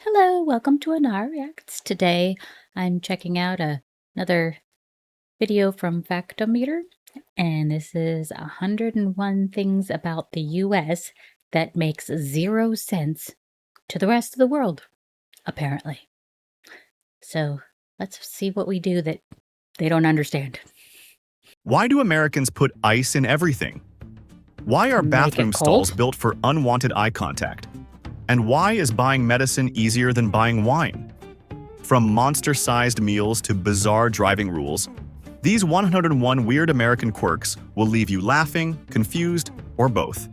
Hello, welcome to Ennara Reacts. Today I'm checking out another video from Factometer, and this is 101 things about the US that makes 0 sense to the rest of the world, apparently. So let's see what we do that they don't understand. Why do Americans put ice in everything? Why are Make it bathroom cold? stalls built for unwanted eye contact? And why is buying medicine easier than buying wine? From monster-sized meals to bizarre driving rules, these 101 weird American quirks will leave you laughing, confused, or both.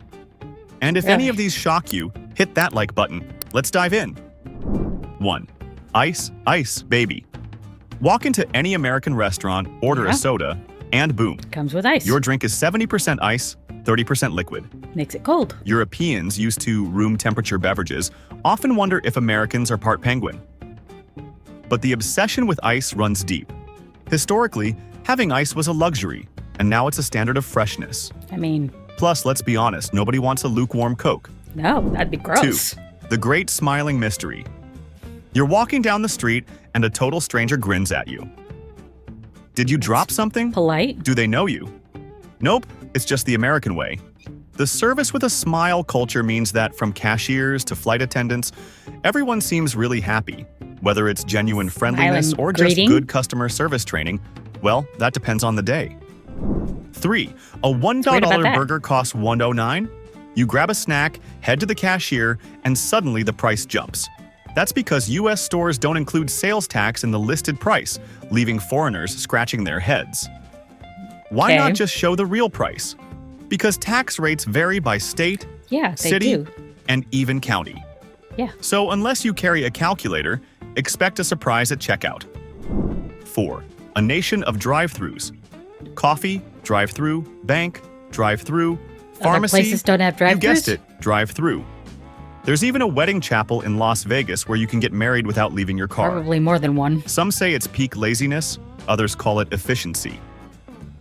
And if any of these shock you, hit that like button. Let's dive in. 1. Ice, ice, baby. Walk into any American restaurant, order a soda, and boom. Comes with ice. Your drink is 70% ice, 30% liquid. Makes it cold. Europeans used to room temperature beverages often wonder if Americans are part penguin. But the obsession with ice runs deep. Historically, having ice was a luxury, and now it's a standard of freshness. I mean, Plus, let's be honest, nobody wants a lukewarm Coke. no, that'd be 2. gross. The great smiling mystery. You're walking down the street and a total stranger grins at you. Did you drop something? Polite. Do they know you? Nope, it's just the American way. The service with a smile culture means that from cashiers to flight attendants, everyone seems really happy. Whether it's genuine friendliness or just greeting. good customer service training, well, that depends on the day. 3. A $1 weird about that. burger costs $1.09. You grab a snack, head to the cashier, and suddenly the price jumps. That's because US stores don't include sales tax in the listed price, leaving foreigners scratching their heads. Why not just show the real price? Because tax rates vary by state, Yeah, they city, do. and even county. Yeah. So unless you carry a calculator, expect a surprise at checkout. 4. A nation of drive-thrus. Coffee, drive-through, bank, drive-through, pharmacy. Other places don't have You drive-thrus? guessed it, drive-through. There's even a wedding chapel in Las Vegas where you can get married without leaving your car. Probably more than one. Some say it's peak laziness, others call it efficiency.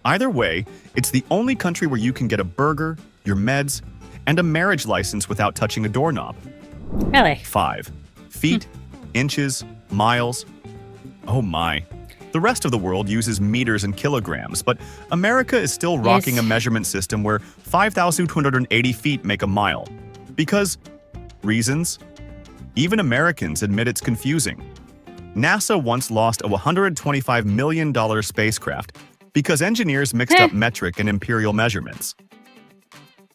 Either way, it's the only country where you can get a burger, your meds, and a marriage license without touching a doorknob. Really? 5. Feet, inches, miles. Oh my. The rest of the world uses meters and kilograms, but America is still rocking a measurement system where 5,280 feet make a mile. Because reasons? Even Americans admit it's confusing. NASA once lost a $125 million spacecraft because engineers mixed up metric and imperial measurements.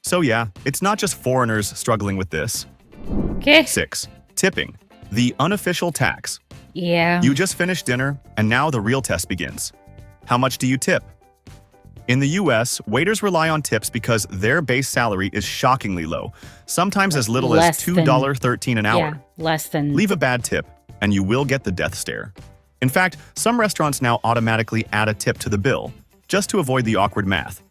So yeah, it's not just foreigners struggling with this. Okay. 6. Tipping, the unofficial tax. Yeah. You just finished dinner, and now the real test begins. How much do you tip? In the US, waiters rely on tips because their base salary is shockingly low, sometimes as little as Less than- $2.13 an hour. Yeah, less than... Leave a bad tip, and you will get the death stare. In fact, some restaurants now automatically add a tip to the bill, just to avoid the awkward math.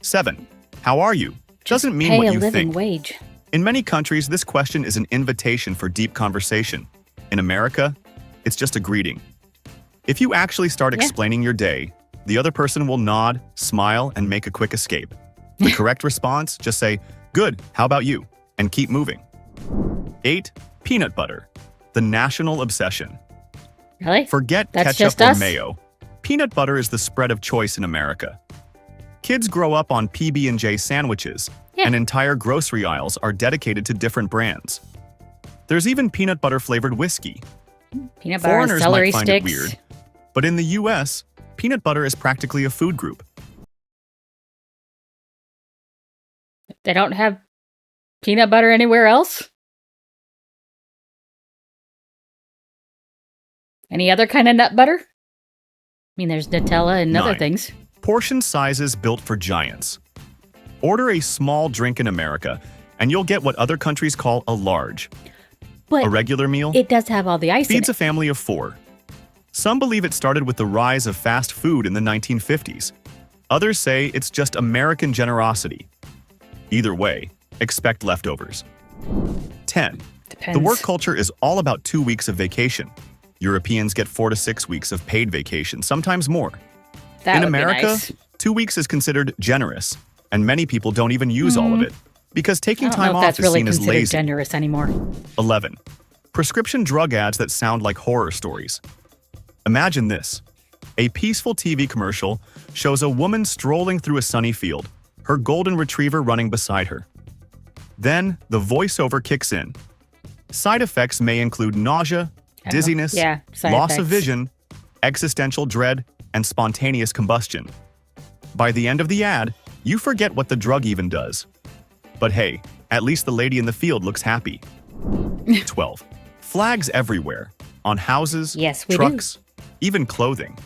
7. How are you? Doesn't mean pay what a you living think. wage. In many countries, this question is an invitation for deep conversation. In America, it's just a greeting. If you actually start explaining your day, the other person will nod, smile, and make a quick escape. The correct response, just say, "Good, how about you?" and keep moving. 8. Peanut butter, the national obsession. Really? Forget That's ketchup just or us? mayo. Peanut butter is the spread of choice in America. Kids grow up on PB&J sandwiches, and entire grocery aisles are dedicated to different brands. There's even peanut butter flavored whiskey. Peanut butter and Foreigners celery might find sticks. it weird, but in the US, peanut butter is practically a food group. They don't have peanut butter anywhere else? Any other kind of nut butter? I mean, there's Nutella and other 9. things. Portion sizes built for giants. Order a small drink in America, and you'll get what other countries call a large. But A regular meal it does have all the ice in feeds it. a family of 4. Some believe it started with the rise of fast food in the 1950s. Others say it's just American generosity. Either way, expect leftovers. 10. Depends. The work culture is all about 2 weeks of vacation. Europeans get 4 to 6 weeks of paid vacation, sometimes more. That In would be America, nice. 2 weeks is considered generous, and many people don't even use all of it, because taking I don't know time if off that's is really seen as considered lazy. generous anymore. 11. Prescription drug ads that sound like horror stories. Imagine this. A peaceful TV commercial shows a woman strolling through a sunny field, her golden retriever running beside her. Then, the voiceover kicks in. Side effects may include nausea, dizziness, loss of vision, existential dread, and spontaneous combustion. By the end of the ad, you forget what the drug even does. But hey, at least the lady in the field looks happy. 12. Flags everywhere. On houses, trucks, even clothing.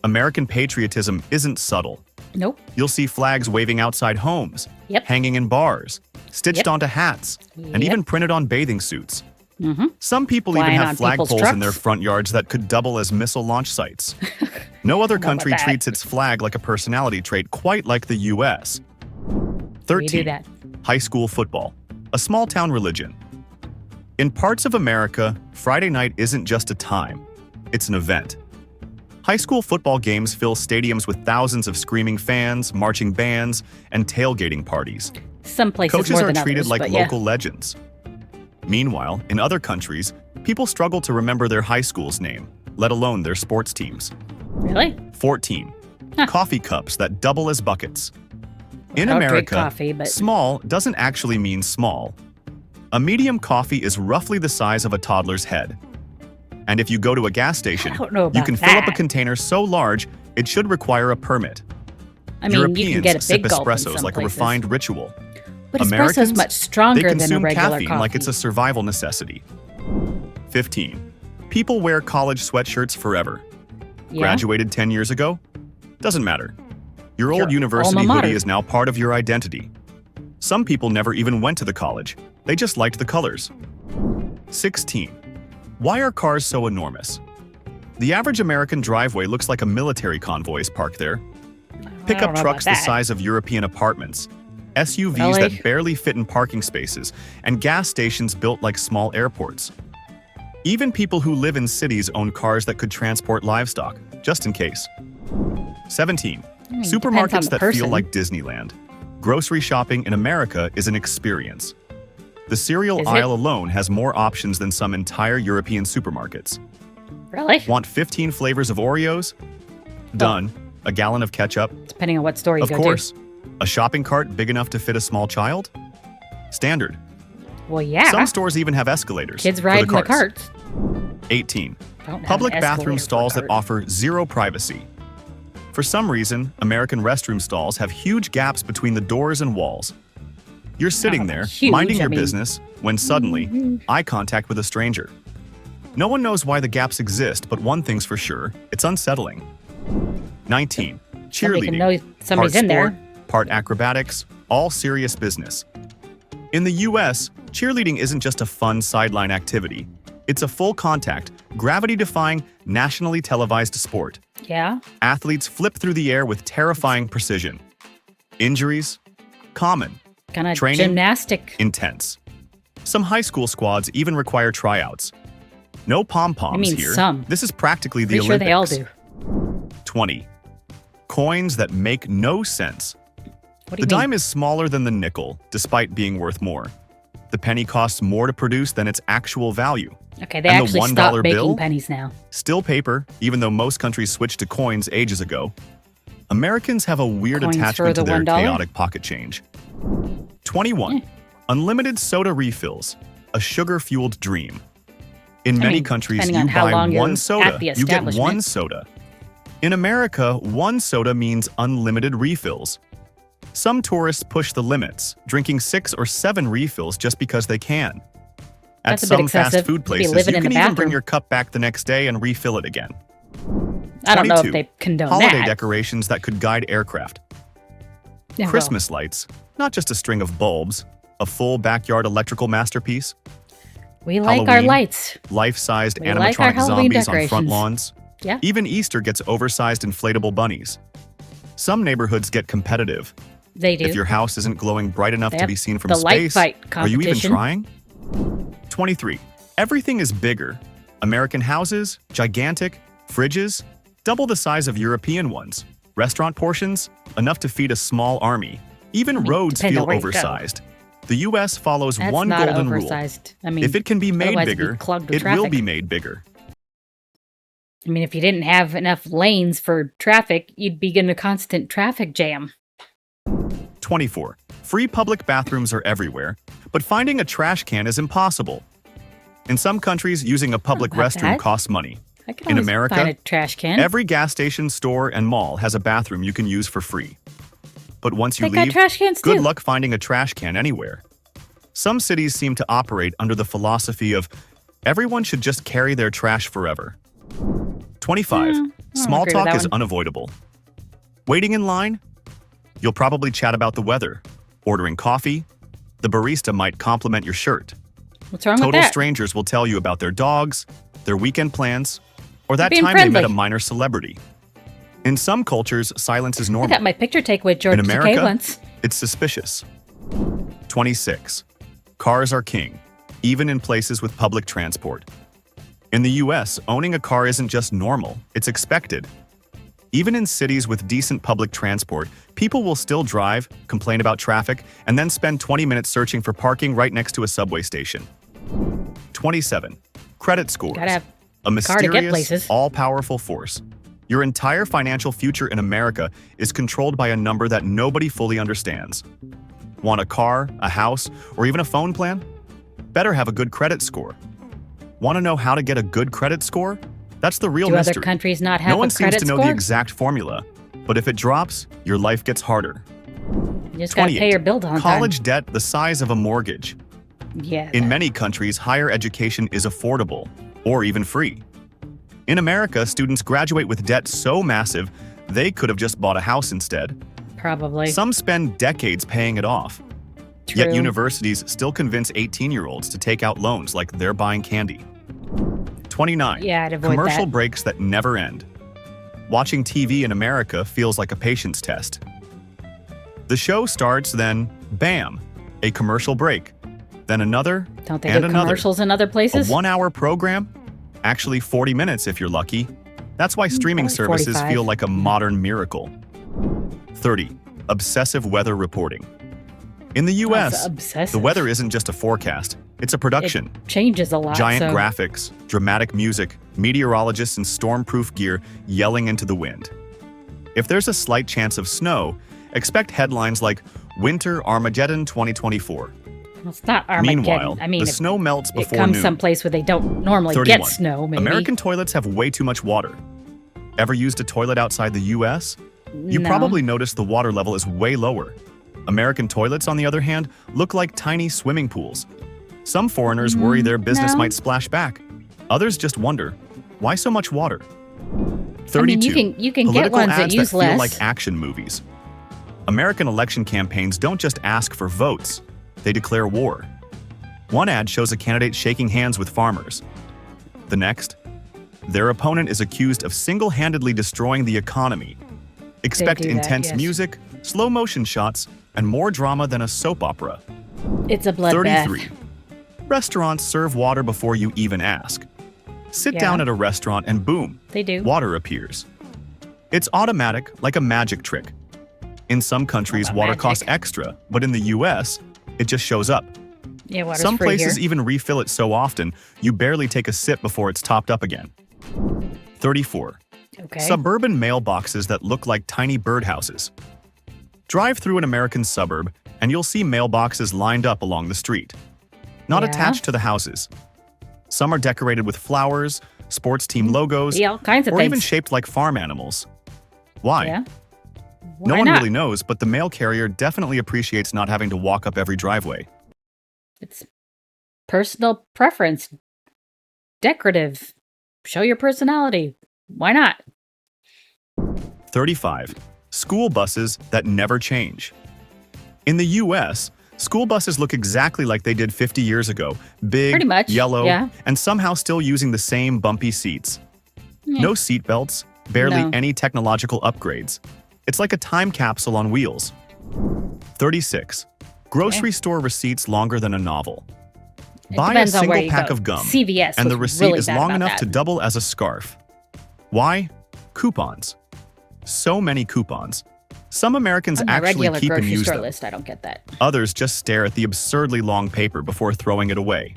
American patriotism isn't subtle. Nope. You'll see flags waving outside homes, hanging in bars, stitched onto hats, and even printed on bathing suits. Some people even have flagpoles in their front yards that could double as missile launch sites. No other country treats its flag like a personality trait quite like the U.S. 13. High school football, a small-town religion. In parts of America, Friday night isn't just a time, it's an event. High school football games fill stadiums with thousands of screaming fans, marching bands, and tailgating parties. Some places Coaches more are than treated others, like local legends. Meanwhile, in other countries, people struggle to remember their high school's name, let alone their sports teams. Really? 14. Coffee cups that double as buckets. In America, small doesn't actually mean small. A medium coffee is roughly the size of a toddler's head. And if you go to a gas station, you can fill up a container so large it should require a permit. I mean, Europeans you can get a sip big gulp in espressos some like a places. refined ritual. But Americans, espresso's much stronger they than a consume regular caffeine coffee. like it's a survival necessity. 15. People wear college sweatshirts forever. Graduated 10 years ago? Doesn't matter. Your old university hoodie is now part of your identity. Some people never even went to the college. They just liked the colors. 16. Why are cars so enormous? The average American driveway looks like a military convoy is parked there. Pickup trucks the size of European apartments, SUVs that barely fit in parking spaces, and gas stations built like small airports. Even people who live in cities own cars that could transport livestock, just in case. 17. Supermarkets that feel like Disneyland. Grocery shopping in America is an experience. The cereal aisle alone has more options than some entire European supermarkets. Really? Want 15 flavors of Oreos? Done. A gallon of ketchup? Depending on what store you go to. Of course. A shopping cart big enough to fit a small child? Standard. Well, yeah. Some stores even have escalators. Kids ride in the carts. 18. Public bathroom stalls that offer zero privacy. For some reason, American restroom stalls have huge gaps between the doors and walls. You're sitting there, minding your business, when suddenly, eye contact with a stranger. No one knows why the gaps exist, but one thing's for sure, it's unsettling. 19. Cheerleading. Part sport, part acrobatics, all serious business. In the US, cheerleading isn't just a fun sideline activity. It's a full-contact, gravity-defying, nationally televised sport. Yeah? Athletes flip through the air with terrifying precision. Injuries? Common. Kind of Training? gymnastic. Intense. Some high school squads even require tryouts. No pom-poms here. Some. This is practically the Pretty Olympics. sure they all do. 20. Coins that make no sense. What do you The mean? dime is smaller than the nickel, despite being worth more. The penny costs more to produce than its actual value. Okay, they And actually the $1 stopped making bill? pennies now. Still paper, even though most countries switched to coins ages ago. Americans have a weird Coins attachment for to the their $1? chaotic pocket change. 21. Unlimited soda refills, a sugar-fueled dream. In many countries, you buy one soda, you get one soda. In America, one soda means unlimited refills. Some tourists push the limits, drinking 6 or 7 refills just because they can. At some fast food places, you can even bring your cup back the next day and refill it again. I don't know if they condone Holiday that. decorations that could guide aircraft. Yeah, Christmas lights, not just a string of bulbs, a full backyard electrical masterpiece. We like our Halloween, lights. Life-sized We like our animatronic Halloween zombies on front decorations. lawns. Yeah. Even Easter gets oversized inflatable bunnies. Some neighborhoods get competitive. They do. If your house isn't glowing bright enough to be seen from the light space, fight are you even competition. trying? 23. Everything is bigger. American houses, gigantic, fridges, double the size of European ones. Restaurant portions, enough to feed a small army. Even roads depends on feel where you go. oversized. The US follows That's one not golden rule. oversized. I mean, If it can be made otherwise it'd be bigger, clogged with it will traffic. be made bigger. I mean, if you didn't have enough lanes for traffic, you'd be in a constant traffic jam. 24. Free public bathrooms are everywhere, but finding a trash can is impossible. In some countries, using a public about restroom that. costs money. I can In always America, find a trash can. Every gas station, store, and mall has a bathroom you can use for free. But once you They got leave, trash cans good too. luck finding a trash can anywhere. Some cities seem to operate under the philosophy of everyone should just carry their trash forever. 25. Small agree with talk that is one. unavoidable. Waiting in line? You'll probably chat about the weather. Ordering coffee? The barista might compliment your shirt. What's wrong with Total that? strangers will tell you about their dogs, their weekend plans, or that Being time they met friendly. a minor celebrity. In some cultures, silence is I normal. got my picture taken with George In Takei America, once. it's suspicious. 26. Cars are king, even in places with public transport. In the US, owning a car isn't just normal, it's expected. Even in cities with decent public transport, people will still drive, complain about traffic, and then spend 20 minutes searching for parking right next to a subway station. 27. Credit scores. Gotta have A car to get mysterious, places. all-powerful force. Your entire financial future in America is controlled by a number that nobody fully understands. Want a car, a house, or even a phone plan? Better have a good credit score. Want to know how to get a good credit score? That's the real Do mystery. other countries not have No one a seems credit to know score? the exact formula, but if it drops, your life gets harder. You just gotta pay 28. your bills on College debt the size of a mortgage. time. Yeah. In many countries, higher education is affordable, or even free. In America, students graduate with debt so massive, they could have just bought a house instead. Probably. Some spend decades paying it off. True. Yet universities still convince 18-year-olds to take out loans like they're buying candy. 29. Yeah, I'd avoid Commercial that. breaks that never end. Watching TV in America feels like a patience test. The show starts, then, bam, a commercial break. Then another, Don't they and do another. commercials in other A places? 1-hour program? Actually 40 minutes if you're lucky. That's why streaming Probably services 45. feel like a modern miracle. 30. Obsessive weather reporting. In the US, obsessive. the weather isn't just a forecast, it's a production. It changes a lot. Giant so graphics, dramatic music, meteorologists in storm-proof gear yelling into the wind. If there's a slight chance of snow, expect headlines like Winter Armageddon 2024. Well, it's not Armageddon. Meanwhile, I mean, the snow melts it before comes noon. someplace where they don't normally 31. get snow. Maybe. American toilets have way too much water. Ever used a toilet outside the US? You No. probably noticed the water level is way lower. American toilets, on the other hand, look like tiny swimming pools. Some foreigners worry their business no. might splash back. Others just wonder, why so much water? I 32. mean, you can get Political ones that ads use feel less. like action movies. American election campaigns don't just ask for votes, they declare war. One ad shows a candidate shaking hands with farmers. The next, their opponent is accused of single-handedly destroying the economy. Expect do that, intense yes. music, slow motion shots, and more drama than a soap opera. It's a bloodbath. 33. Restaurants serve water before you even ask. Sit Yeah. down at a restaurant and boom, They do. water appears. It's automatic, like a magic trick. In some countries, Not water magic. costs extra, but in the US, it just shows up. Yeah, water's Some free places here. even refill it so often, you barely take a sip before it's topped up again. 34. Okay. Suburban mailboxes that look like tiny birdhouses. Drive through an American suburb, and you'll see mailboxes lined up along the street. Not Yeah. attached to the houses. Some are decorated with flowers, sports team logos, Yeah, all kinds of or things. even shaped like farm animals. Why? Yeah. No Why one not? really knows, but the mail carrier definitely appreciates not having to walk up every driveway. It's personal preference. Decorative. Show your personality. Why not? 35. School buses that never change. In the US, school buses look exactly like they did 50 years ago. Big, Pretty much, yellow, yeah. and somehow still using the same bumpy seats. Yeah. No seat belts, barely No. any technological upgrades. It's like a time capsule on wheels. 36. Grocery store receipts longer than a novel. It Buy a depends on where single you pack go. of gum, CVS and the was receipt really is bad long about enough that. to double as a scarf. Why? Coupons. So many coupons. Some Americans On my actually regular keep and grocery use store them. list, I don't get that. Others just stare at the absurdly long paper before throwing it away.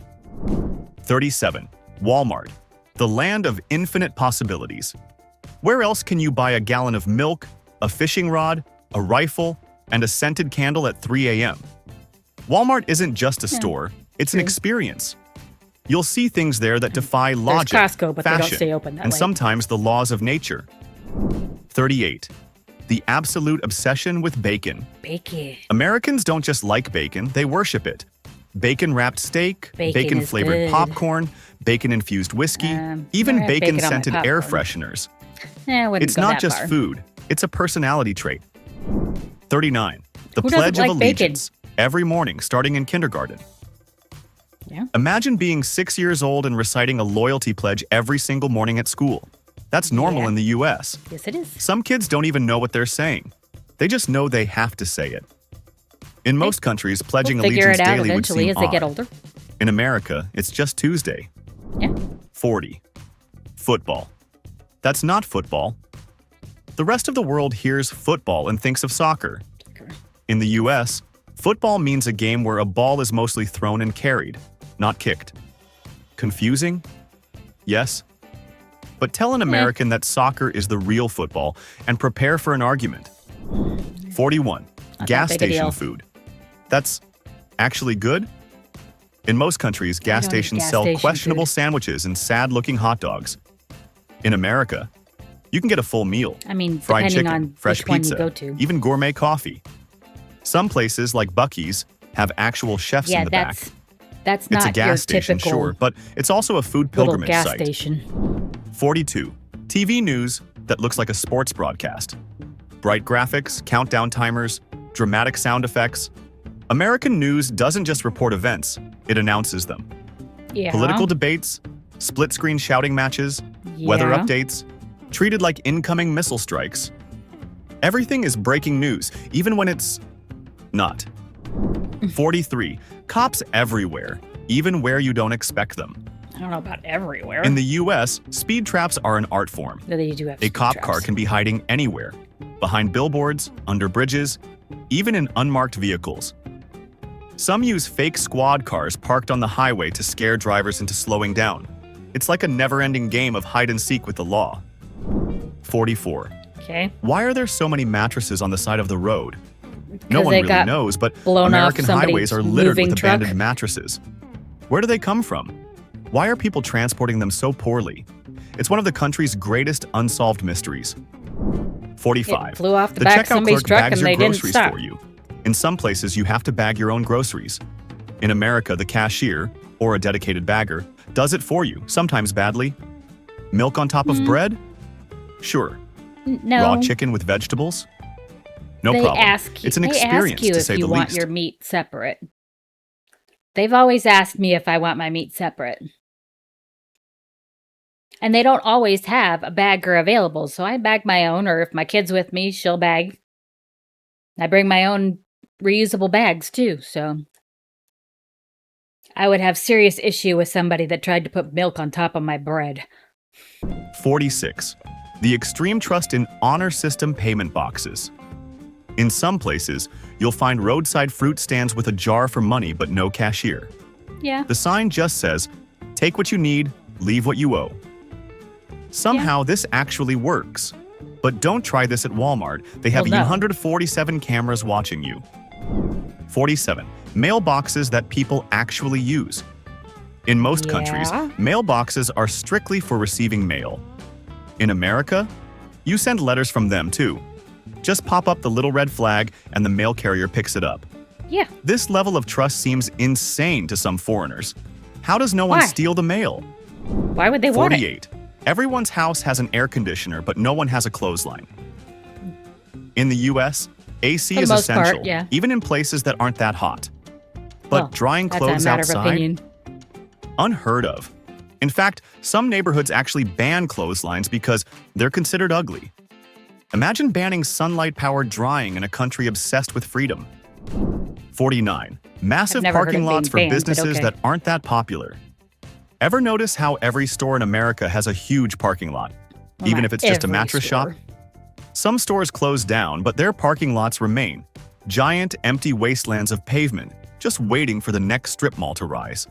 37. Walmart, the land of infinite possibilities. Where else can you buy a gallon of milk, a fishing rod, a rifle, and a scented candle at 3 a.m.? Walmart isn't just a store, it's an true. experience. You'll see things there that defy logic, Costco, but they don't fashion, stay open that and late. sometimes the laws of nature. 38. The absolute obsession with bacon. Bacon. Americans don't just like bacon, they worship it. Bacon-wrapped steak, Bacon is bacon-flavored good. popcorn, bacon-infused whiskey, I even don't have bacon on my bacon-scented air popcorn. fresheners. I wouldn't It's go not that just far. food, it's a personality trait. 39. The Who doesn't Pledge of like bacon? Allegiance, every morning starting in kindergarten. Yeah. Imagine being 6 years old and reciting a loyalty pledge every single morning at school. That's normal Yeah. in the US. Yes, it is. Some kids don't even know what they're saying. They just know they have to say it. In most countries, pledging We'll figure allegiance it out daily would eventually seem as they get odd. older. In America, it's just Tuesday. Yeah. 40. Football. That's not football. The rest of the world hears football and thinks of soccer. In the US, football means a game where a ball is mostly thrown and carried, not kicked. Confusing? Yes. But tell an American that soccer is the real football and prepare for an argument. 41. Not Gas that big a station deal. food. That's actually good? In most countries, gas don't eat stations gas sell station questionable food. sandwiches and sad-looking hot dogs. In America, you can get a full meal. I mean, Fried depending chicken, on fresh which one pizza, you go to. even gourmet coffee. Some places, like Buc-ee's, have actual chefs Yeah, in the back. that's It's not a gas your station, typical sure, but it's also a food little pilgrimage gas site. station. 42. TV news that looks like a sports broadcast. Bright graphics, countdown timers, dramatic sound effects. American news doesn't just report events, it announces them. Yeah. Political debates, split-screen shouting matches, weather Yeah. updates, treated like incoming missile strikes. Everything is breaking news, even when it's not. 43. Cops everywhere, even where you don't expect them. I don't know about everywhere. In the US, speed traps are an art form. No, they do have A speed cop traps. car can be hiding anywhere, behind billboards, under bridges, even in unmarked vehicles. Some use fake squad cars parked on the highway to scare drivers into slowing down. It's like a never-ending game of hide and seek with the law. 44. Okay. Why are there so many mattresses on the side of the road? No 'Cause one they really got knows, but blown off American somebody's highways are littered moving with truck. abandoned mattresses. Where do they come from? Why are people transporting them so poorly? It's one of the country's greatest unsolved mysteries. 45. It flew off the The back of checkout somebody's clerk truck bags and your they didn't groceries stop. for you. In some places, you have to bag your own groceries. In America, the cashier, or a dedicated bagger, does it for you, sometimes badly. Milk on top of bread? Sure. No. Raw chicken with vegetables? No they problem. ask you, It's an they experience, ask you to if say you the want least. your meat separate. They've always asked me if I want my meat separate. And they don't always have a bagger available, so I bag my own, or if my kid's with me, she'll bag. I bring my own reusable bags too, so I would have serious issue with somebody that tried to put milk on top of my bread. 46. The extreme trust in honor system payment boxes. In some places, you'll find roadside fruit stands with a jar for money but no cashier. Yeah. The sign just says, take what you need, leave what you owe. Somehow this actually works. But don't try this at Walmart. They have Well, no. 147 cameras watching you. 47. Mailboxes that people actually use. In most countries, Yeah. mailboxes are strictly for receiving mail. In America, you send letters from them too. Just pop up the little red flag and the mail carrier picks it up. Yeah. This level of trust seems insane to some foreigners. How does no one Why? steal the mail? Why would they want it? 48. Everyone's house has an air conditioner, but no one has a clothesline. In the US, AC For the is most part, essential, yeah. even in places that aren't that hot. But Well, drying that's clothes a matter of outside? opinion. Unheard of. In fact, some neighborhoods actually ban clotheslines because they're considered ugly. Imagine banning sunlight-powered drying in a country obsessed with freedom. 49. Massive never heard parking of lots for being banned, but businesses okay. that aren't that popular. Ever notice how every store in America has a huge parking lot, Well, even not if it's just a every mattress store. shop? Some stores close down, but their parking lots remain. Giant, empty wastelands of pavement, just waiting for the next strip mall to rise.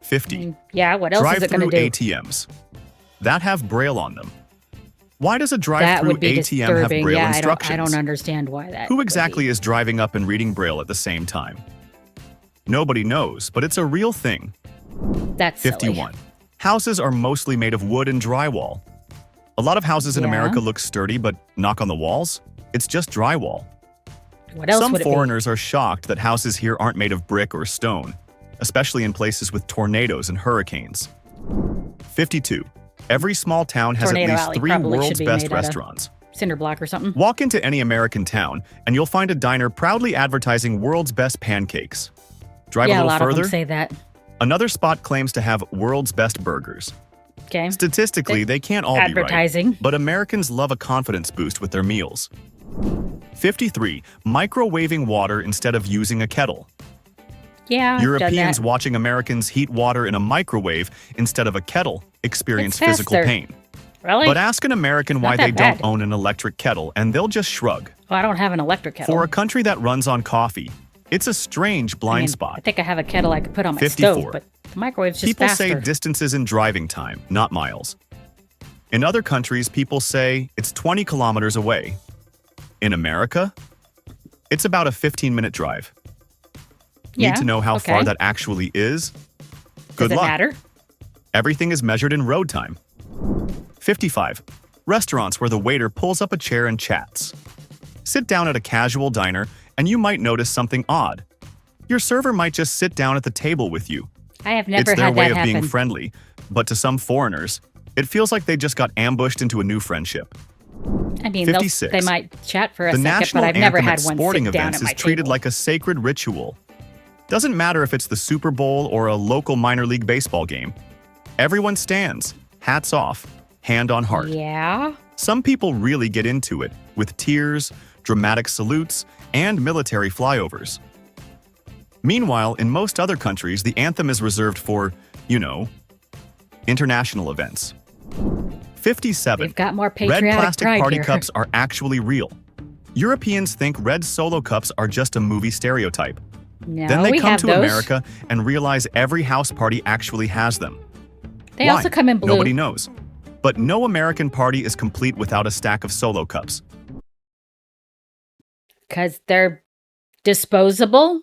50. Yeah, what else is it going Drive-through to do? ATMs that have Braille on them. Why does a That drive-through would be ATM have disturbing. Braille Yeah, instructions? I don't understand why that. Who would exactly be. is driving up and reading Braille at the same time? Nobody knows, but it's a real thing. That's 51. Houses are mostly made of wood and drywall. A lot of houses in Yeah. America look sturdy, but knock on the walls, it's just drywall. Silly. What else Some would it foreigners are shocked that houses here aren't made of brick or stone, especially in places with tornadoes and hurricanes. 52. Every small town has Tornado at least Alley 3 probably should world's be best made out of- restaurants. be? Cinder block or something? Walk into any American town, and you'll find a diner proudly advertising world's best pancakes. Drive Yeah, a a little lot of further, them say that. another spot claims to have world's best burgers. Okay. Statistically, they can't all be right, Advertising. but Americans love a confidence boost with their meals. 53. Microwaving water instead of using a kettle. Yeah, I've done Europeans that. watching Americans heat water in a microwave instead of a kettle experience It's physical faster. pain. Really? But ask an American why Not that they don't bad. own an electric kettle, and they'll just shrug. Well, I don't have an electric kettle. For a country that runs on coffee, it's a strange blind I mean, spot. I think I have a kettle I could put on my 54. stove, but the microwave's just People faster. say distances in driving time, not miles. In other countries, people say it's 20 kilometers away. In America, it's about a 15-minute drive. Yeah, Need to know how okay. far that actually is? Good Does luck. it matter? Everything is measured in road time. 55. Restaurants where the waiter pulls up a chair and chats. Sit down at a casual diner, and you might notice something odd. Your server might just sit down at the table with you. I have never It's their had way that of happen. being friendly, but to some foreigners, it feels like they just got ambushed into a new friendship. I mean, 56. they might chat for a The second, national but I've never anthem had at one sporting sit down events at is my treated table. like a sacred ritual. Doesn't matter if it's the Super Bowl or a local minor league baseball game. Everyone stands, hats off, hand on heart. Yeah? Some people really get into it, with tears, dramatic salutes, and military flyovers. Meanwhile, in most other countries, the anthem is reserved for, international events. 57. We've got more Red patriotic plastic pride party here. cups are actually real. Europeans think red Solo cups are just a movie stereotype. No, Then they we come have to those. America and realize every house party actually has them. They Why? also come in blue. Nobody knows. But no American party is complete without a stack of Solo cups. Because they're disposable.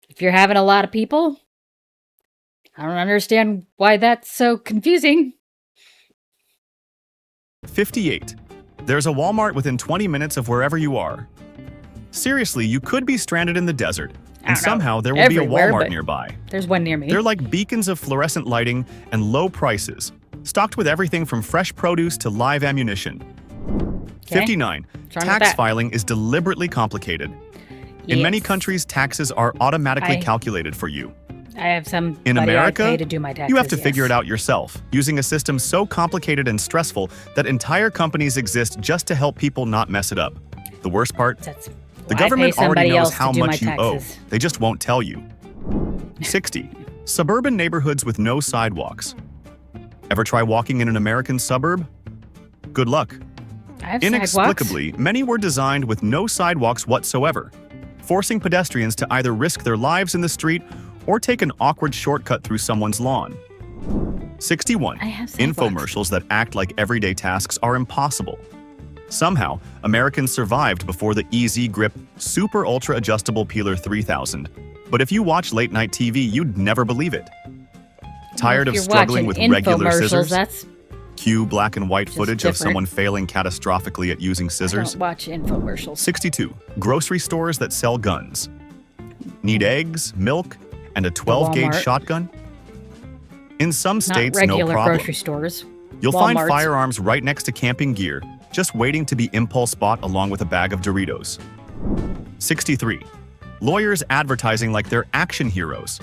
If you're having a lot of people, I don't understand why that's so confusing. 58. There's a Walmart within 20 minutes of wherever you are. Seriously, you could be stranded in the desert, I and don't know, somehow there will everywhere, be a Walmart but nearby. There's one near me. They're like beacons of fluorescent lighting and low prices, stocked with everything from fresh produce to live ammunition. Okay. 59. What's wrong with Tax that? filing is deliberately complicated. In many Yes. countries, taxes are automatically I- calculated for you. I have some In America, I pay to do my taxes, you have to figure yes. it out yourself, using a system so complicated and stressful that entire companies exist just to help people not mess it up. The worst part? That's The why I government pay already somebody knows else how to do my much you owe. taxes. They just won't tell you. 60. Suburban neighborhoods with no sidewalks. Ever try walking in an American suburb? Good luck. I have Inexplicably, many were designed with no sidewalks whatsoever, forcing pedestrians to either risk their lives in the street or take an awkward shortcut through someone's lawn. 61. I have sidewalks. Infomercials that act like everyday tasks are impossible. Somehow, Americans survived before the Easy Grip Super Ultra Adjustable Peeler 3000. But if you watch late night TV, you'd never believe it. Tired If of you're struggling with watching regular infomercials, scissors? That's Cue black and white Just footage of different. someone failing catastrophically at using I scissors? don't watch infomercials. 62. Grocery stores that sell guns. Need eggs, milk, and a 12-gauge Walmart. shotgun? In some Not states, no regular problem. grocery stores. You'll find Walmarts. firearms right next to camping gear, just waiting to be impulse bought along with a bag of Doritos. 63. Lawyers advertising like they're action heroes.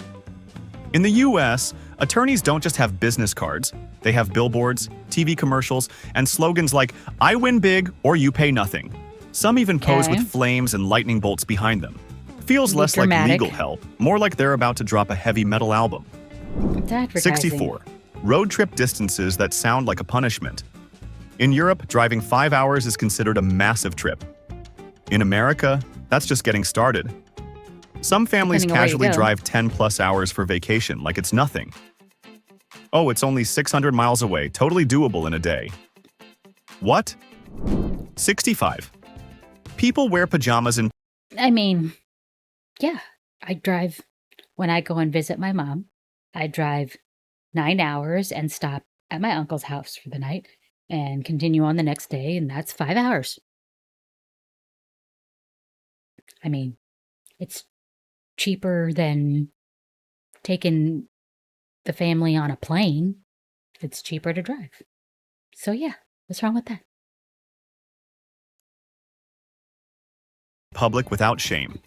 In the US, attorneys don't just have business cards. They have billboards, TV commercials, and slogans like, "I win big" or "You pay nothing." Some even pose Okay. with flames and lightning bolts behind them. Feels Be less dramatic. like legal help, more like they're about to drop a heavy metal album. It's advertising. 64. Road trip distances that sound like a punishment. In Europe, driving 5 hours is considered a massive trip. In America, that's just getting started. Some families Depending on where you casually go. drive 10+ hours for vacation like it's nothing. Oh, it's only 600 miles away, totally doable in a day. What? 65. People wear pajamas in I mean, yeah, I drive when I go and visit my mom. I drive 9 hours and stop at my uncle's house for the night and continue on the next day, and that's 5 hours. I mean, it's cheaper than taking the family on a plane. It's cheaper to drive. So yeah, what's wrong with that? public without shame.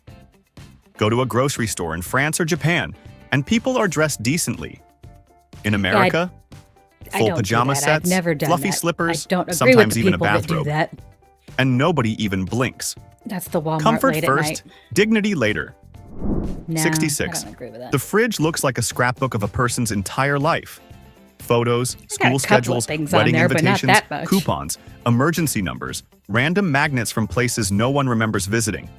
Go to a grocery store in France or Japan, and people are dressed decently. In America, I full don't do pajama that. I've sets, never done fluffy that. slippers, I don't agree sometimes with the even a people that do bathrobe, that. and nobody even blinks. That's the Walmart Comfort late first, at night. dignity later. No, 66. I don't agree with that. The fridge looks like a scrapbook of a person's entire life. Photos, got a school couple of schedules, things on wedding there, but not invitations, that much. coupons, emergency numbers, random magnets from places no one remembers visiting.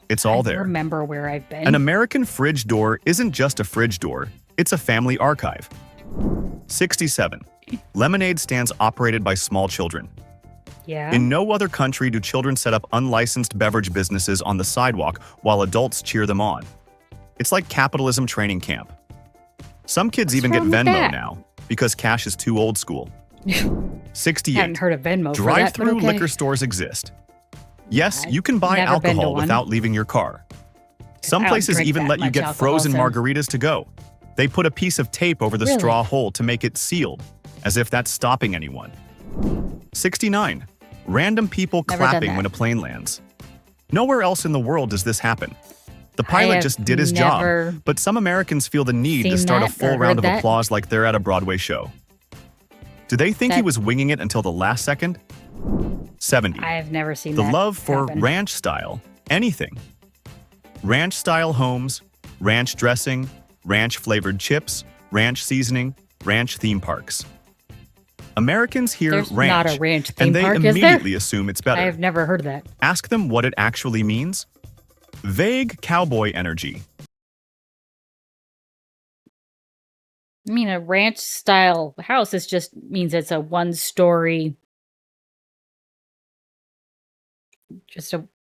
It's all I there. remember where I've been. An American fridge door isn't just a fridge door, it's a family archive. 67. Lemonade stands operated by small children. Yeah. In no other country do children set up unlicensed beverage businesses on the sidewalk while adults cheer them on. It's like capitalism training camp. Some kids even get wrong with Venmo that? now because cash is too old school. 68. Hadn't heard of Venmo for that, but Drive-through okay. liquor stores exist. Yes, I've you can buy never been to alcohol one. without leaving your car. Some I don't places drink even that let you much get alcohol, frozen so- margaritas to go. They put a piece of tape over the Really? straw hole to make it sealed, as if that's stopping anyone. 69. Random people Never done clapping that. when a plane lands. Nowhere else in the world does this happen. The I pilot have just did his never job, but some Americans feel the need to seen start a that or full heard round of that. applause like they're at a Broadway show. Do they think he That- was winging it until the last second? 70. I have never seen The that love for happen. ranch style anything. Ranch style homes, ranch dressing, ranch flavored chips, ranch seasoning, ranch theme parks. Americans hear There's ranch, not a ranch theme and they park, is there? immediately assume it's better. I have never heard of that. Ask them what it actually means. Vague cowboy energy. I mean, a ranch style house is just means it's a one story.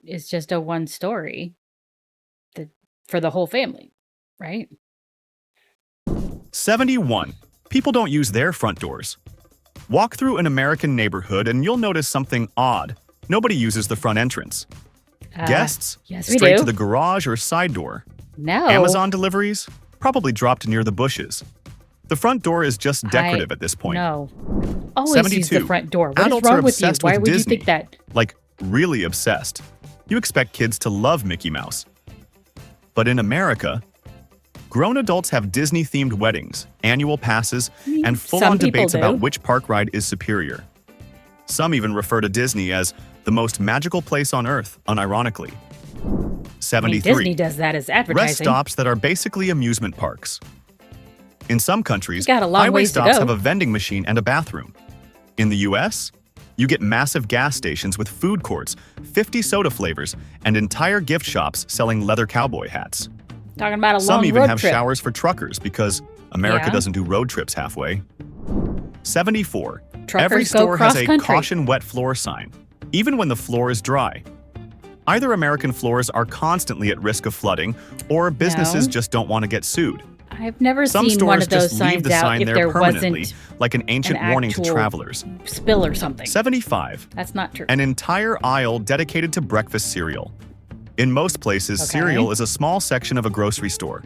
It's just a one story for the whole family, right? 71. People don't use their front doors. Walk through an American neighborhood and you'll notice something odd. Nobody uses the front entrance. Guests? yes, we Straight do. to the garage or side door. No. Amazon deliveries? Probably dropped near the bushes. The front door is just decorative at this point. No. Always use the 72. front door. What is Adults are wrong with you? obsessed Why with would Disney. you think that? Like, really obsessed. You expect kids to love Mickey Mouse. But in America, grown adults have Disney-themed weddings, annual passes, and full-on some people debates do. about which park ride is superior. Some even refer to Disney as the most magical place on Earth, unironically. I mean, 73. Disney does that as advertising. Rest stops that are basically amusement parks. In some countries, You got a long highway ways to stops go. have a vending machine and a bathroom. In the US, you get massive gas stations with food courts, 50 soda flavors, and entire gift shops selling leather cowboy hats. Talking about a Some long even road have trip. showers for truckers because America Yeah. doesn't do road trips halfway. 74. Truckers Every go store has a cross-country. caution wet floor sign, even when the floor is dry. Either American floors are constantly at risk of flooding, or businesses No. just don't want to get sued. I've never Some seen one stores of those just leave signs the out sign if there there permanently, wasn't like an ancient an warning to actual travelers. spill or something. 75. That's not true. An entire aisle dedicated to breakfast cereal. In most places, Okay. cereal is a small section of a grocery store.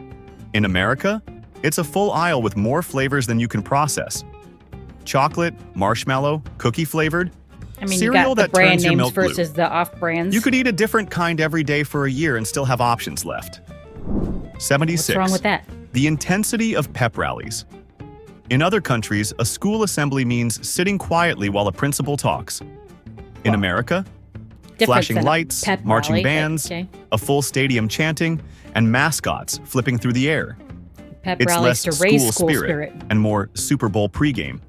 In America, it's a full aisle with more flavors than you can process. Chocolate, marshmallow, cookie flavored. I mean, cereal you got the that brand turns your names milk blue. versus the off brands. You could eat a different kind every day for a year and still have options left. 76. What's wrong with that? The intensity of pep rallies. In other countries, a school assembly means sitting quietly while a principal talks. In Well, America, Different flashing than a lights, pep marching rally, but bands, okay. a full stadium chanting, and mascots flipping through the air. Pep It's rallies less to raise school school spirit and more Super Bowl pregame.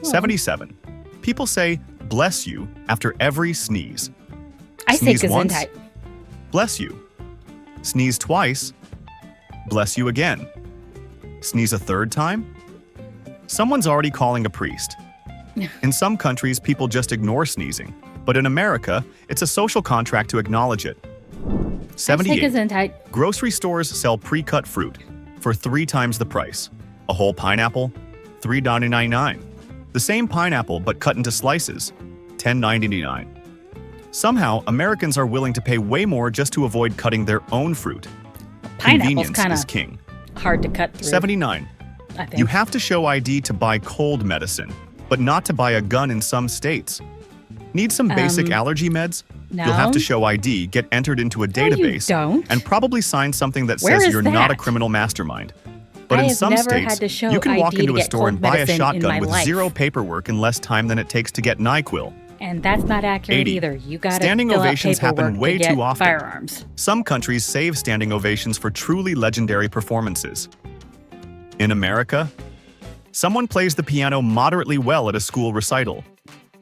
77. People say, bless you, after every sneeze. I say Sneeze once, Gesundheit. bless you. Sneeze twice, bless you again. Sneeze a third time? Someone's already calling a priest. In some countries, people just ignore sneezing, but in America, it's a social contract to acknowledge it. I say 78. Gesundheit. Grocery stores sell pre-cut fruit for 3 times the price. A whole pineapple, $3.99. The same pineapple but cut into slices, $10.99. Somehow, Americans are willing to pay way more just to avoid cutting their own fruit. Pineapple's Convenience kind is of king. hard to cut through. 79. I think. You have to show ID to buy cold medicine, but not to buy a gun in some states. Need some basic allergy meds? No. You'll have to show ID, get entered into a database, don't. and probably sign something that Where says is you're not a that? criminal mastermind. But I in have some never states, had to show you can walk ID into to a get store and cold buy a medicine in shotgun my with life. 0 paperwork in less time than it takes to get NyQuil. And that's not accurate 80. either. You got to Standing fill ovations out paperwork happen way to get too often. firearms. Some countries save standing ovations for truly legendary performances. In America, someone plays the piano moderately well at a school recital.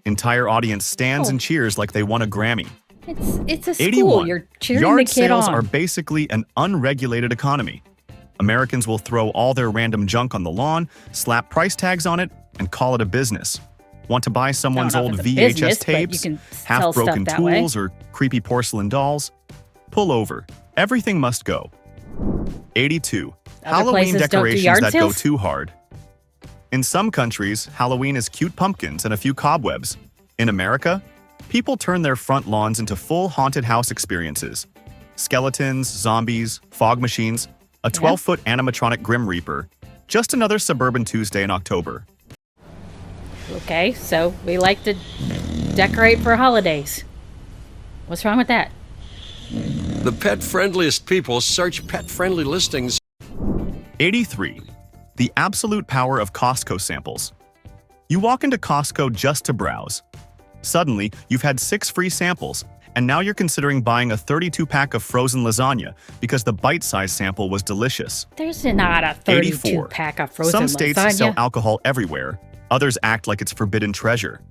Entire audience stands Oh. and cheers like they won a Grammy. It's a school. 81. You're cheering Yard the kid sales on. are basically an unregulated economy. Americans will throw all their random junk on the lawn, slap price tags on it, and call it a business. Want to buy someone's I don't know old if it's a VHS business, but you tapes, can sell stuff half-broken that way. tools, or creepy porcelain dolls? Pull over. Everything must go. 82. Other Halloween places don't do decorations yard that sales? go too hard. In some countries, Halloween is cute pumpkins and a few cobwebs. In America, people turn their front lawns into full haunted house experiences. Skeletons, zombies, fog machines, a 12-foot animatronic Grim Reaper. Just another suburban Tuesday in October. Okay, so we like to decorate for holidays. What's wrong with that? The pet-friendliest people search pet-friendly listings. 83. The absolute power of Costco samples. You walk into Costco just to browse. Suddenly, you've had 6 free samples, and now you're considering buying a 32-pack of frozen lasagna because the bite-sized sample was delicious. There's not a 84. 32-pack of frozen Some states lasagna. sell alcohol everywhere. Others act like it's forbidden treasure.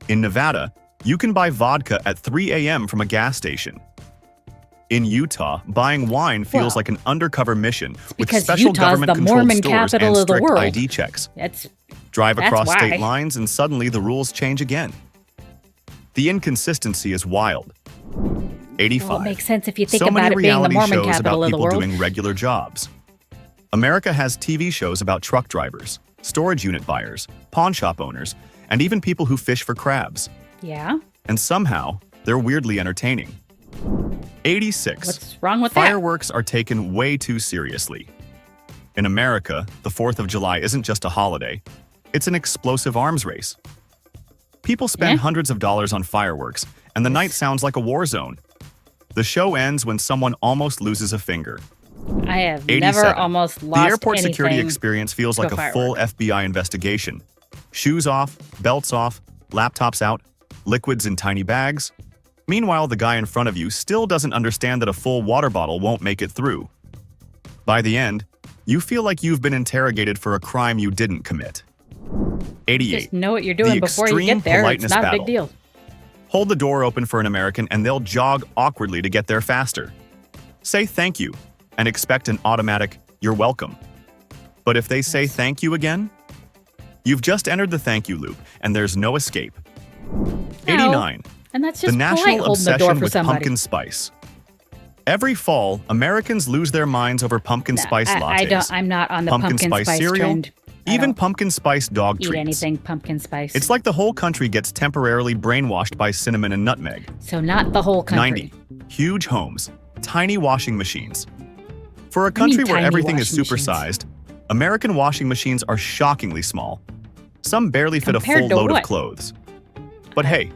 In Nevada, you can buy vodka at 3 a.m. from a gas station. In Utah, buying wine feels Well, like an undercover mission with because special Utah's the government-controlled Mormon stores capital and of the strict world. ID checks. That's Drive across why. state lines and suddenly the rules change again. The inconsistency is wild. 85. well, it makes sense if you think So about many it being the reality Mormon shows capital about of the people world. doing regular jobs. America has TV shows about truck drivers, storage unit buyers, pawn shop owners, and even people who fish for crabs. Yeah. And somehow, they're weirdly entertaining. 86. What's wrong with that? Fireworks are taken way too seriously. In America, the 4th of July isn't just a holiday. It's an explosive arms race. People spend Yeah. hundreds of dollars on fireworks, and the night sounds like a war zone. The show ends when someone almost loses a finger. I have 87. never almost lost The airport security anything experience feels to like a a full firework. FBI investigation. Shoes off, belts off, laptops out, liquids in tiny bags. Meanwhile, the guy in front of you still doesn't understand that a full water bottle won't make it through. By the end, you feel like you've been interrogated for a crime you didn't commit. 88. Just know what you're doing The before you extreme get there. It's politeness not a battle. big deal. Hold the door open for an American and they'll jog awkwardly to get there faster. Say thank you and expect an automatic, "You're welcome." But if they say thank you again, you've just entered the thank you loop and there's no escape. 89. And that's The just polite national holding the door obsession for with somebody. pumpkin spice. Every fall, Americans lose their minds over pumpkin No, spice lattes. I'm not on the Pumpkin pumpkin, spice cereal, trend. I even don't pumpkin spice dog eat treats. anything pumpkin spice. It's like the whole country gets temporarily brainwashed by cinnamon and nutmeg. so not the whole country. 90. Huge homes, tiny washing machines. For a What do you mean country where tiny everything is washing machines? supersized, American washing machines are shockingly small. Some barely fit a Compared full to load what? of clothes. But hey,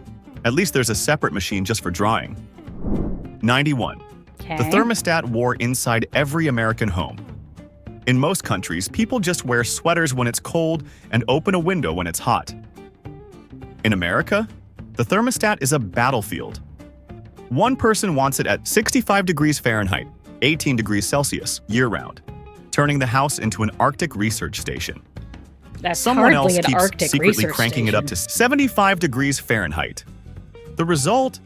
at least there's a separate machine just for drying. 91. Okay. The thermostat war inside every American home. In most countries, people just wear sweaters when it's cold and open a window when it's hot. In America, the thermostat is a battlefield. One person wants it at 65 degrees Fahrenheit, 18 degrees Celsius, year-round, turning the house into an Arctic research station. That's Someone hardly else an keeps Arctic secretly research cranking it up to station. 75 degrees Fahrenheit. The result?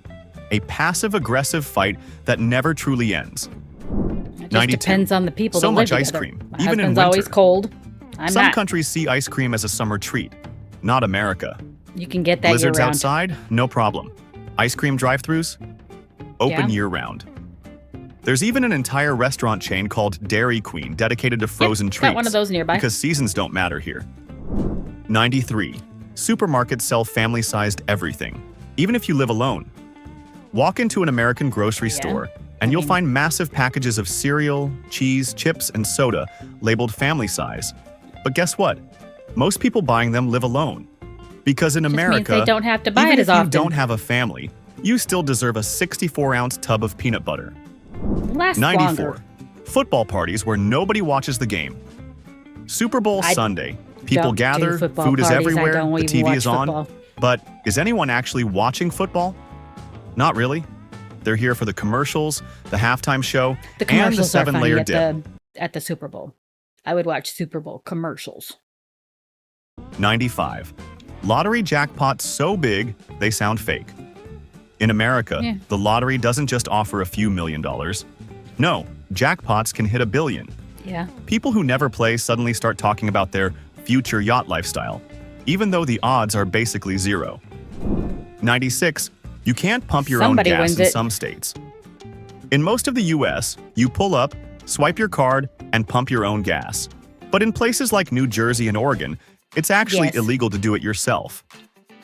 A passive-aggressive fight that never truly ends. It just 92. depends on the people So that much live ice together. cream, My even in husband's always winter. cold. I'm Some not. countries see ice cream as a summer treat. Not America. You can get that Blizzards year-round. outside? No problem. Ice cream drive-thrus? Open Yeah. year-round. There's even an entire restaurant chain called Dairy Queen dedicated to frozen treats. Got one of those nearby. Because seasons don't matter here. 93. Supermarkets sell family-sized everything, even if you live alone. Walk into an American grocery store, and you'll find massive packages of cereal, cheese, chips, and soda labeled family size. But guess what? Most people buying them live alone. Because in Just means America, they don't have to buy even it if as you often. don't have a family, you still deserve a 64-ounce tub of peanut butter. Lasts 94. longer. Football parties where nobody watches the game. Super Bowl I Sunday. People don't do gather, football food is parties, I everywhere, don't the even TV watch is on. football. But is anyone actually watching football? Not really. They're here for the commercials, the halftime show, The and the commercials are funny 7-layer at dip. the Super Bowl. I would watch Super Bowl commercials. 95. Lottery jackpots so big, they sound fake. In America, the lottery doesn't just offer a few $1 million. No, jackpots can hit $1 billion. Yeah. People who never play suddenly start talking about their future yacht lifestyle, even though the odds are basically zero. 96. You can't pump your Somebody own gas wins in it. some states. In most of the US, you pull up, swipe your card, and pump your own gas. But in places like New Jersey and Oregon, it's actually Yes. illegal to do it yourself.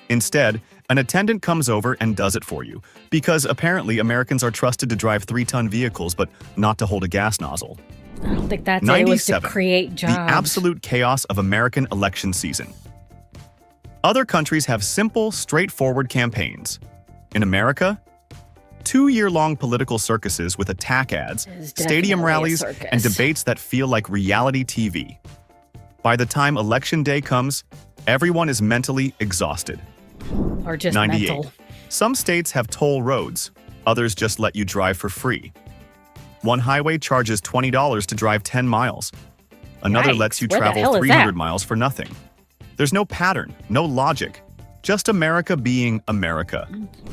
Instead, an attendant comes over and does it for you, because apparently Americans are trusted to drive 3-ton vehicles but not to hold a gas nozzle. I don't think that's it. It was to 97. create jobs. The absolute chaos of American election season. Other countries have simple, straightforward campaigns. In America, 2-year-long political circuses with attack ads, It is stadium definitely a rallies, circus. and debates that feel like reality TV. By the time election day comes, everyone is mentally exhausted. Or just 98. mental. Some states have toll roads, others just let you drive for free. One highway charges $20 to drive 10 miles. Another Yikes, lets you where the travel hell is 300 that? miles for nothing. There's no pattern, no logic. Just America being America.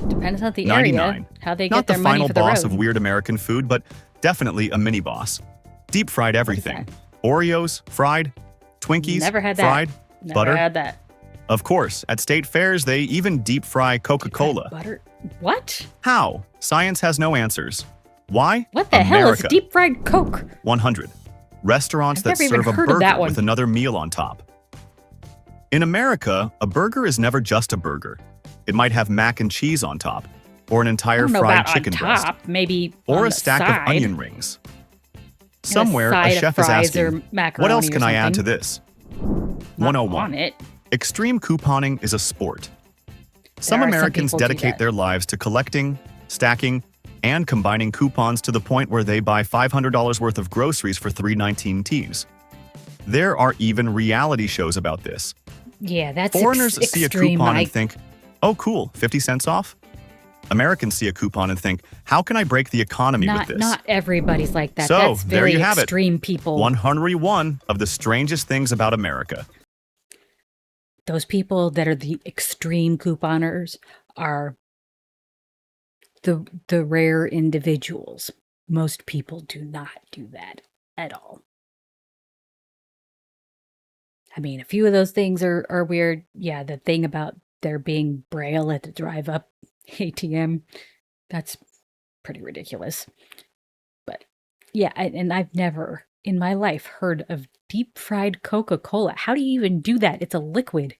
Depends on the 99. area, how they Not get their the money final for the boss road. of weird American food, but definitely a mini boss. Deep fried everything. that? Oreos, fried. Twinkies, Never had that. fried. Never butter. had that. Of course, at state fairs, they even deep fry Coca-Cola. Butter. What? How? Science has no answers. Why? What the hell is America. deep fried Coke? 100. Restaurants I've that never even serve a heard of burger that one. with another meal on top. In America, a burger is never just a burger. It might have mac and cheese on top, or an I entire don't know fried about chicken on breast, top, maybe or on a the stack side. of onion rings. And Somewhere, side a of chef is fries or asking, macaroni what else or can I add to something. this? Not 101. on it. Extreme couponing is a sport. Some There are some Americans people do dedicate that. their lives to collecting, stacking, and combining coupons to the point where they buy $500 worth of groceries for $3.19 teas. There are even reality shows about this. Yeah, that's Foreigners see a extreme. coupon and think, oh cool, 50 cents off? Americans see a coupon and think, how can I break the economy with this? Not everybody's like that. So, That's there very you have it. extreme people. 101 of the strangest things about America. Those people that are the extreme couponers are the rare individuals. Most people do not do that at all. I mean, a few of those things are weird. Yeah, the thing about there being Braille at the drive-up ATM, that's pretty ridiculous. But yeah, and I've never in my life heard of deep-fried Coca-Cola. How do you even do that? It's a liquid.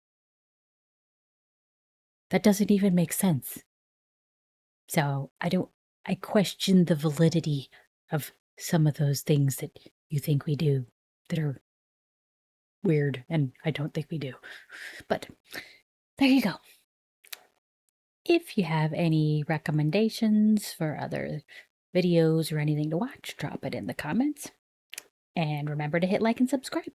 That doesn't even make sense. So I question the validity of some of those things that you think we do that are weird, and I don't think we do. But there you go. If you have any recommendations for other videos or anything to watch, drop it in the comments. And remember to hit like and subscribe.